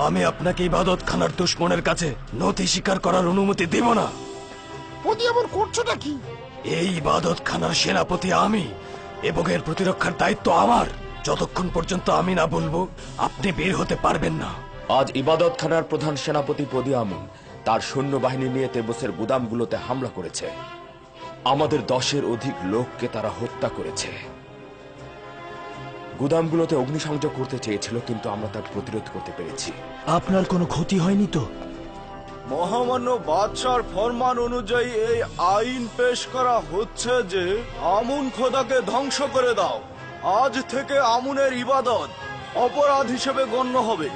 আমি আপনাকে ইবাদতখানার দুশমনের কাছে নথি স্বীকার করার অনুমতি দেব না। এমন করছোটা কি? এই ইবাদতখানার সেনাপতি আমি, এবং এর প্রতিরক্ষার দায়িত্ব আমার। যতক্ষণ পর্যন্ত আমি না বলবো আপনি বের হতে পারবেন না। আজ ইবাদতখানার প্রধান সেনাপতি পদি আমুন তার সৈন্যবাহিনী নিয়ে তেবসের গুদামগুলোতে হামলা করেছে। আমাদের 10-এর অধিক লোককে তারা হত্যা করেছে। গুদামগুলোতে অগ্নিসংযোগ করতে চেয়েছিল, কিন্তু আমরা তার প্রতিরোধ করতে পেরেছি। আপনার কোনো ক্ষতি হয়নি তো? মহামান্য বাদশার ফরমান অনুযায়ী এই আইন পেশ করা হচ্ছে যে আমুন খোদাকে ধ্বংস করে দাও। আজ থেকে আমুনের ইবাদত অপরাধ হিসেবে গণ্য হবে।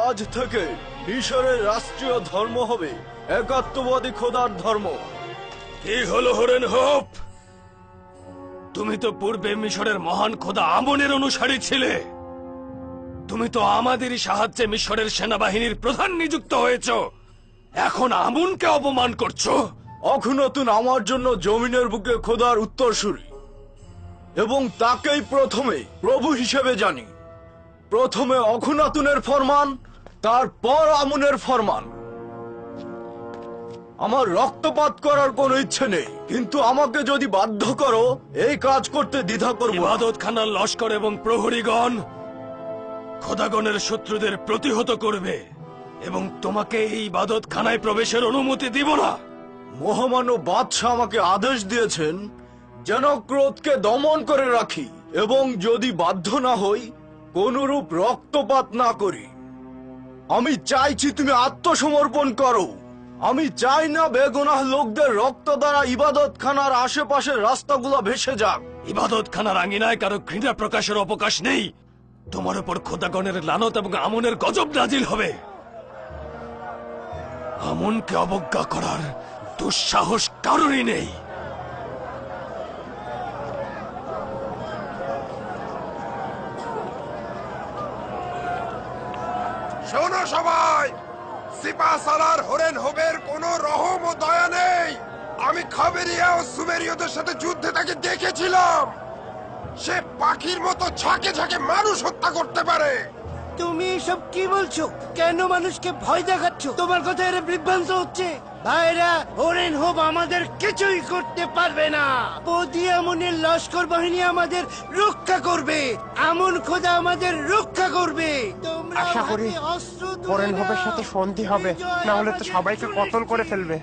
আজ থেকে মিশরের রাষ্ট্রীয় ধর্ম হবে একাত্মবাদী খোদার ধর্ম। কি হলো হরেন হোপ? তুমি তো পূর্বে মিশরের মহান খোদা আমনের অনুসারী ছিলে। তুমি তো আমাদেরই সাহায্যে মিশরের সেনাবাহিনীর প্রধান নিযুক্ত হয়েছ। এখন আমুনকে অপমান করছো। অখুনাতুন আমার জন্য জমিনের বুকে খোদার উত্তরসূরি, এবং তাকেই প্রথমে প্রভু হিসেবে জানি। প্রথমে অখুনাতুনের ফরমান, তারপর আমুনের ফরমান। আমার রক্তপাত করার কোনো ইচ্ছে নেই, কিন্তু আমাকে যদি বাধ্য করো এই কাজ করতে দ্বিধা করব। ইবাদতখানার লস্কর এবং প্রহরীগণ খোদাগণের শত্রুদের প্রতিহত করবে, এবং তোমাকে এই ইবাদতখানায় প্রবেশের অনুমতি দিব না। মহামান্য বাদশাহ আমাকে আদেশ দিয়েছেন যেন ক্রোধকে দমন করে রাখি, এবং যদি বাধ্য না হই কোনরূপ রক্তপাত না করি। আমি চাইছি তুমি আত্মসমর্পণ করো। আমি চাই না বেগুনাহ লোকদের রক্ত দ্বারা ইবাদতখানার আশেপাশের রাস্তাগুলো ভেসে যাক। ইবাদতখানার আঙিনায় কারো ঘৃণা প্রকাশের অবকাশ নেই। তোমার উপর খোদাগণের লানত এবং আমনের গজব নাজিল হবে। আমনকে অবজ্ঞা করার দুঃসাহস কারণই নেই। শোনো সবাই, সিপাহ সালার হরেন হোবের কোনো রহম ও দয়া নেই। আমি খাবেরিয়া ও সুমেরীয়দের সাথে যুদ্ধে তাকে দেখেছিলাম। সে পাখির মতো ঝাঁকে ঝাঁকে মানুষ হত্যা করতে পারে। তুমি এসব কি বলছো? কেন মানুষকে ভয় দেখাচ্ছ? তোমার কথা এরা বিভ্রান্ত হচ্ছে। ভাইরা, হরেন হোব আমাদের কিছুই করতে পারবে না। পদি আমনের লস্কর বাহিনী আমাদের রক্ষা করবে। আমন খোদা আমাদের রক্ষা করবে। তোমরা আশা করি অস্ত্র হরেন হোবের সাথে সন্ধি হবে, না হলে তো সবাইকে কতল করে ফেলবে।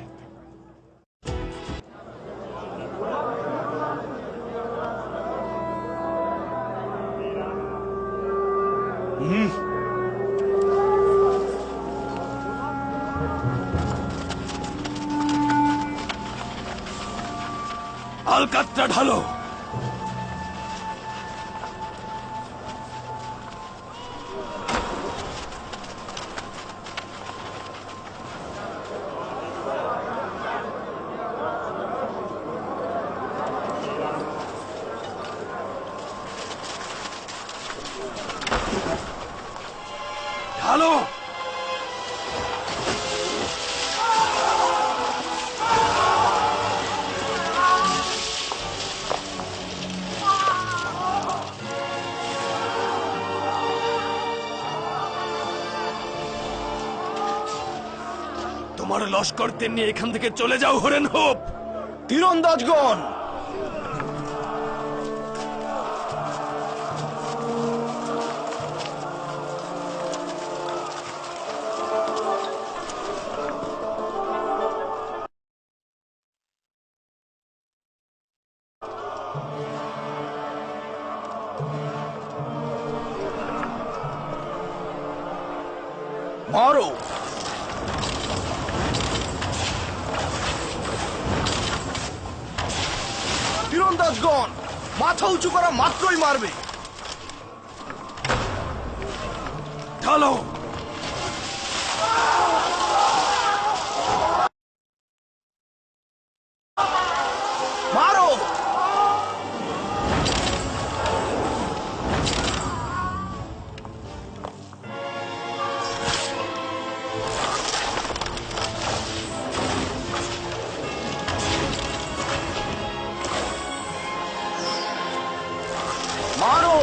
আলকাত্রা ঢালো। ঢালো। তোমার লস্করদের নিয়ে এখান থেকে চলে যাও হরেন হোপ। তীরন্দাজগণ, মারো। তীরন্দাজগণ, মাথা উঁচু করা মাত্রই মারবে। ঢালো। মারো। মারো।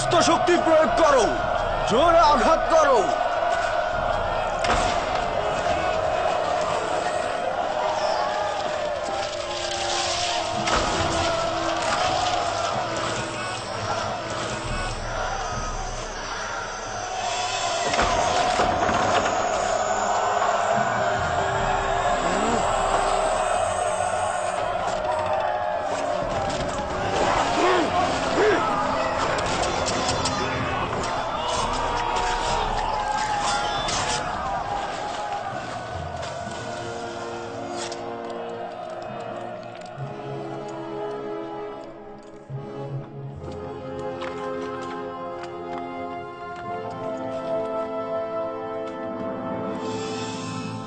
সমস্ত শক্তি প্রয়োগ করো, জোরে আঘাত করো।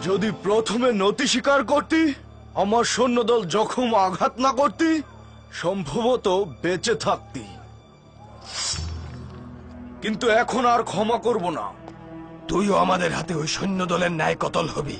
যদি প্রথমে নতি স্বীকার করতি, আমার সৈন্যদল জখম আঘাত না করতি, সম্ভবত বেঁচে থাকতি। কিন্তু এখন আর ক্ষমা করব না। তুইও আমাদের হাতে ওই সৈন্যদলের ন্যায় কতল হবি।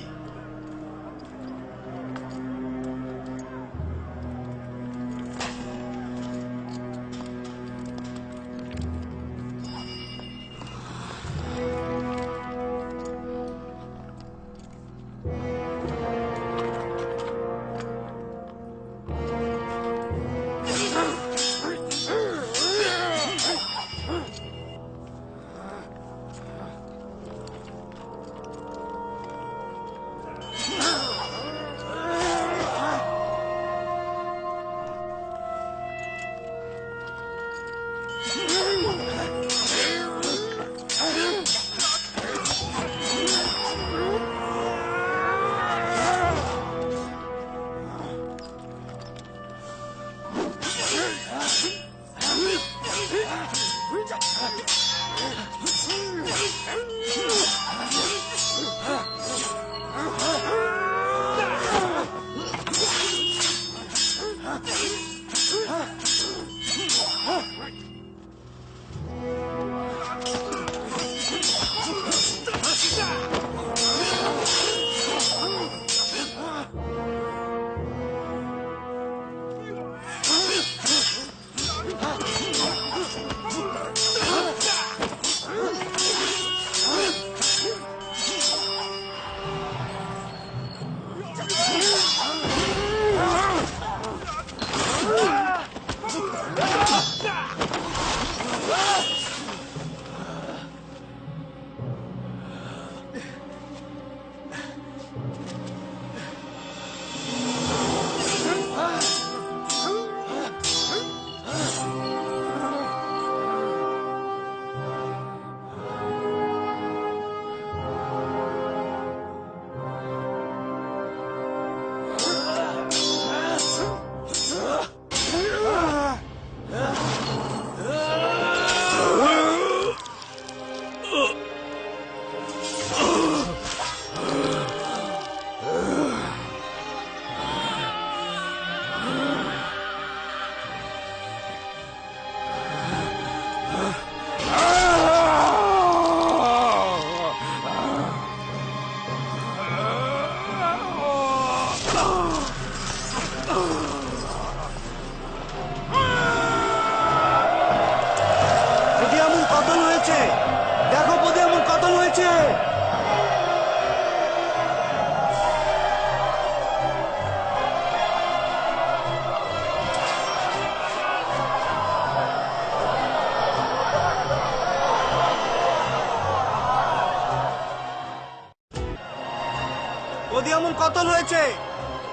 পদিয়ামুন কতল হয়েছে,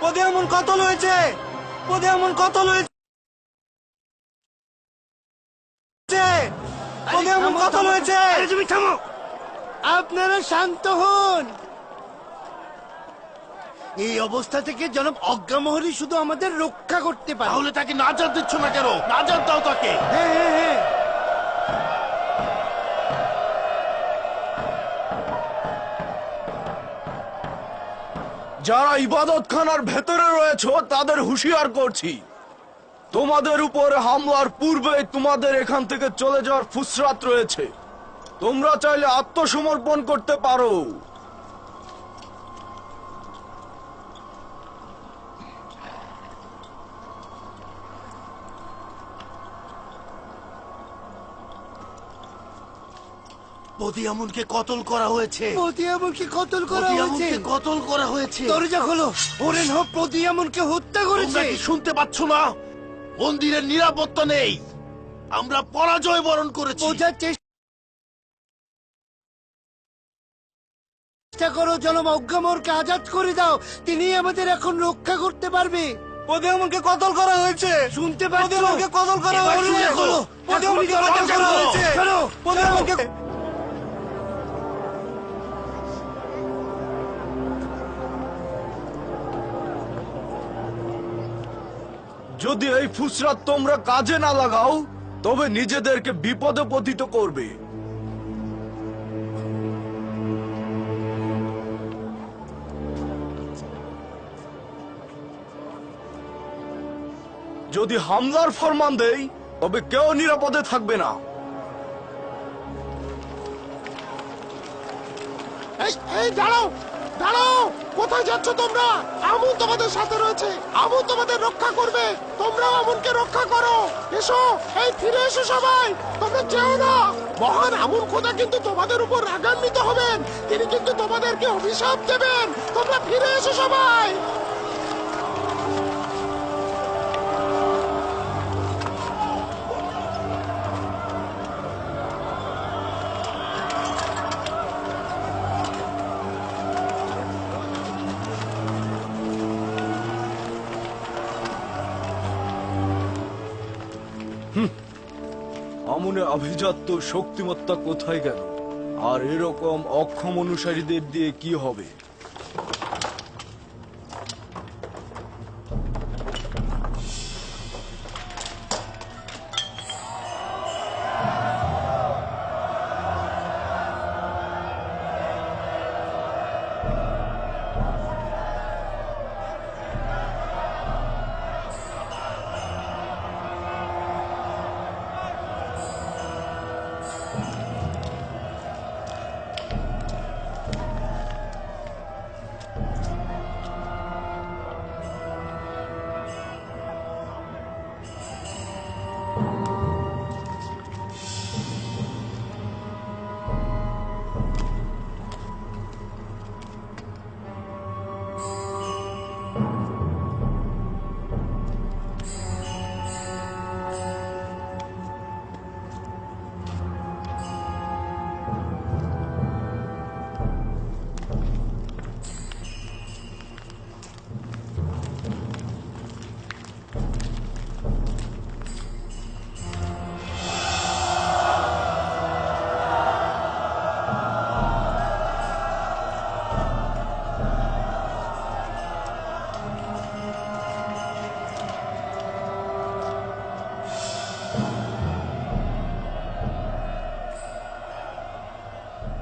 পদিয়ামুন কতল হয়েছে, পদিয়ামুন কতল হয়েছে, পদিয়ামুন কতল হয়েছে। তুমি থামো, আপনারা শান্ত হন। এই অবস্থা থেকে জনাব অজ্ঞামোহরী শুধু আমাদের রক্ষা করতে পারে। তাহলে তাকে নাজাত দিচ্ছ না কেন? নাজাত দাও তাকে। হ্যাঁ হ্যাঁ হ্যাঁ, যারা ইবাদতখানার ভেতরে রয়েছে তাদের হুঁশিয়ার করছি, তোমাদের উপর হামলার পূর্বে তোমাদের এখান থেকে চলে যাওয়ার ফুসরাত রয়েছে। তোমরা চাইলে আত্মসমর্পণ করতে পারো। পদিয়ামুনকে কতল করা হয়েছে। প্রদিয়ামনকে কতল করা হয়েছে। পদিয়ামুনকে কতল করা হয়েছে। দরজা খোলো। হরেন হোপ প্রদিয়ামনকে হত্যা তোমরা করেছে। কি শুনতে পাচ্ছ না? মন্দিরের নিরাপত্তা নেই। আমরা পরাজয় বরণ করেছি। বোঝার চেষ্টা করো, জনাব অজ্ঞামোরকে আজাদ করে দাও। তিনি আমাদের এখন রক্ষা করতে পারবে। প্রদিয়ামনকে কতল করা হয়েছে। শুনতে পাচ্ছ? প্রদিয়ামনকে কতল করা এবার হয়েছে। শুনে খোলো। প্রদিয়ামনকে এখনই কতল দরজা করা খোলো। হয়েছে। চলো, প্রদিয়ামনকে যদি এই ফুসরাত তোমরা কাজে না লাগাও তবে নিজেদেরকে বিপদে পতিত করবে। যদি হামলার ফরমান দেই তবে কেউ নিরাপদে থাকবে না। এই দাঁড়াও, দাঁড়াও, কোথায় যাচ্ছ তোমরা? আমুন তোমাদের সাথে রয়েছে, আমুন তোমাদের রক্ষা করবে। তোমরাও আমুনকে রক্ষা করো। এসো, এই ফিরে এসো সবাই, তোমরা যেও না। মহান আমুন খোদা কিন্তু তোমাদের উপর রাগান্বিত হবেন, তিনি কিন্তু তোমাদেরকে অভিশাপ দেবেন। তোমরা ফিরে এসো সবাই। আমনে আভিজাত্য শক্তিমত্তা কোথায় গেল? আর এরকম অক্ষম অনুসারীদের দিয়ে কি হবে?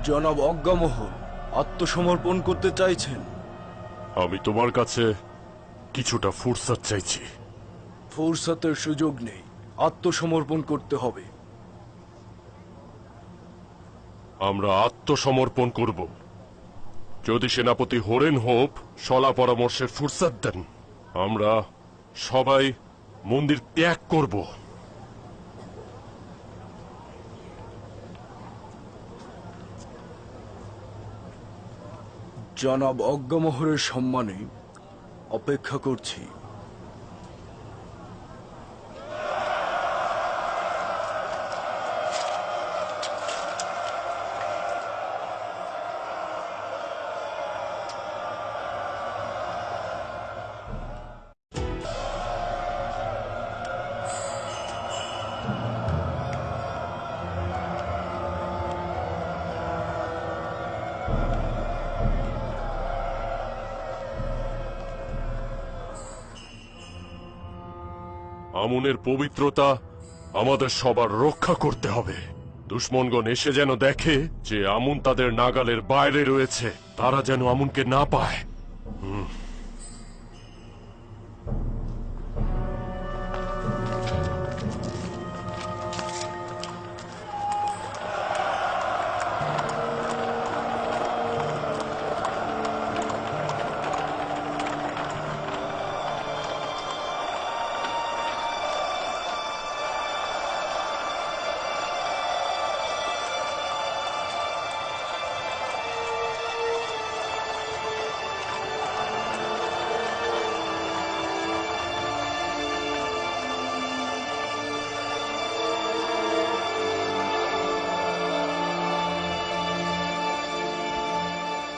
জনাব অজ্ঞামোহন আত্মসমর্পণ করতে চাইছেন। আমি তোমার কাছে কিছুটা ফুরসত চাইছি। ফুরসতের সুযোগ নেই, আত্মসমর্পণ করতে হবে। আমরা আত্মসমর্পণ করব যদি সেনাপতি হরেন হোপ সলা পরামর্শের ফুরসত দেন। আমরা সবাই মন্দির ত্যাগ করব। জনাব অজ্ঞামোহরের সম্মানে অপেক্ষা করছি। আমুনের পবিত্রতা আমাদের সবার রক্ষা করতে হবে। দুশ্মনগণ এসে যেন দেখে যে আমুন তাদের নাগালের বাইরে রয়েছে, তারা যেন আমুনকে না পায়।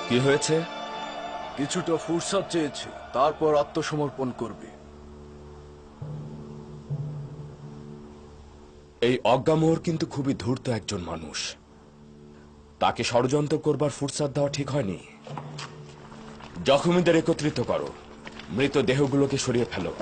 কি হয়েছে? কিছুটা ফুরসাদ চেয়েছে, তারপর আত্মসমর্পণ করবে। এই অজ্ঞামোহর কিন্তু খুবই ধূর্ত একজন মানুষ। তাকে ষড়যন্ত্র করবার ফুরসাদ দেওয়া ঠিক হয়নি। জখমীদের একত্রিত করো, মৃত দেহগুলোকে সরিয়ে ফেলো।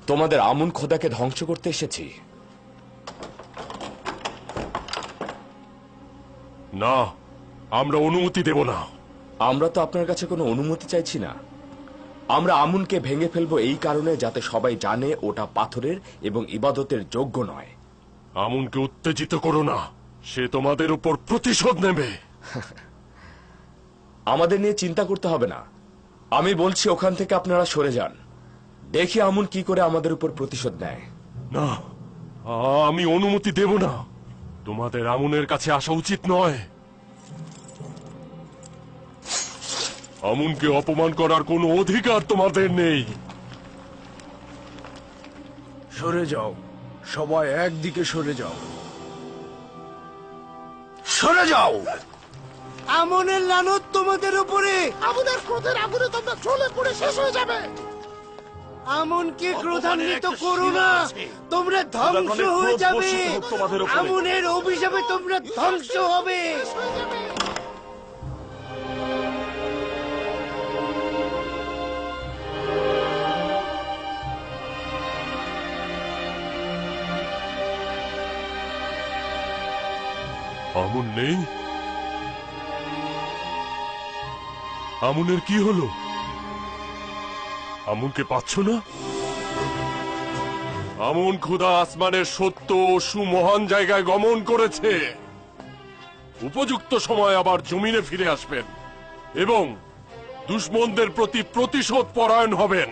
তোমাদের আমুন খোদাকে ধ্বংস করতে এসেছি। না, আমরা অনুমতি দেব না। আমরা তো আপনার কাছে কোনো অনুমতি চাইছি না। আমরা আমুনকে ভেঙে ফেলবো এই কারণে যাতে সবাই জানে ওটা পাথরের এবং ইবাদতের যোগ্য নয়। আমুনকে উত্তেজিত করো না, সে তোমাদের উপর প্রতিশোধ নেবে। আমাদের নিয়ে চিন্তা করতে হবে না। আমি বলছি ওখান থেকে আপনারা সরে যান, দেখি আমুন কি করে আমাদের উপর প্রতিশোধ নেয়। না, আমি অনুমতি দেব না। তোমাদের আমুনের কাছে আসা উচিত নয়। আমুনকে অপমান করার কোনো অধিকার তোমাদের নেই। সরে যাও, সবাই একদিকে সরে যাও। সরে যাও। আমনের লানত তোমাদের উপরে। আমাদের ক্রোধের আগুনে তোমরা জ্বলে পড়ে শেষ হয়ে যাবে। আমনকে ক্রোধান্বিত করো না, তোমরা ধ্বংস হয়ে যাবে। আমনের অভিশাপে তোমরা ধ্বংস হবে। আমুন নেই? আমুনের কি হলো? আমুনকে পাচ্ছ না? আমুন খোদা আসমানের সত্য ও সুমহান জায়গায় গমন করেছে। উপযুক্ত সময় আবার জমিনে ফিরে আসবেন এবং দুশমনদের প্রতি প্রতিশোধ পরায়ণ হবেন।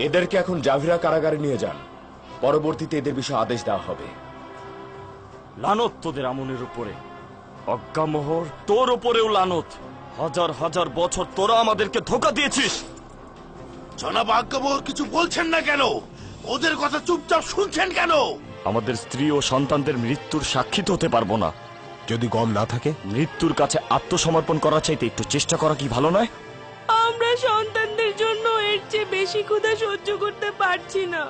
এদেরকে এখন জাভিরা কারাগারে নিয়ে যান, পরবর্তীতে এদের বিষয়ে আদেশ দেওয়া হবে। লানত তোদের আমনের উপরে। অজ্ঞামোহর, তোর উপরেও লানত। হাজার হাজার বছর তোরা আমাদেরকে ধোঁকা দিয়েছিস। জনাব আজ্ঞাবহর কিছু বলছেন না কেন? ওদের কথা চুপচাপ শুনছেন কেন? আমাদের স্ত্রী ও সন্তানদের মৃত্যুর সাক্ষী তো হতে পারবো না। যদি গম না থাকে? মৃত্যুর কাছে আত্মসমর্পণ করা চাইতে একটু চেষ্টা করা কি ভালো নয়? আমরা সন্তানদের জন্য এর চেয়ে বেশি ক্ষুধা সহ্য করতে পারছি না।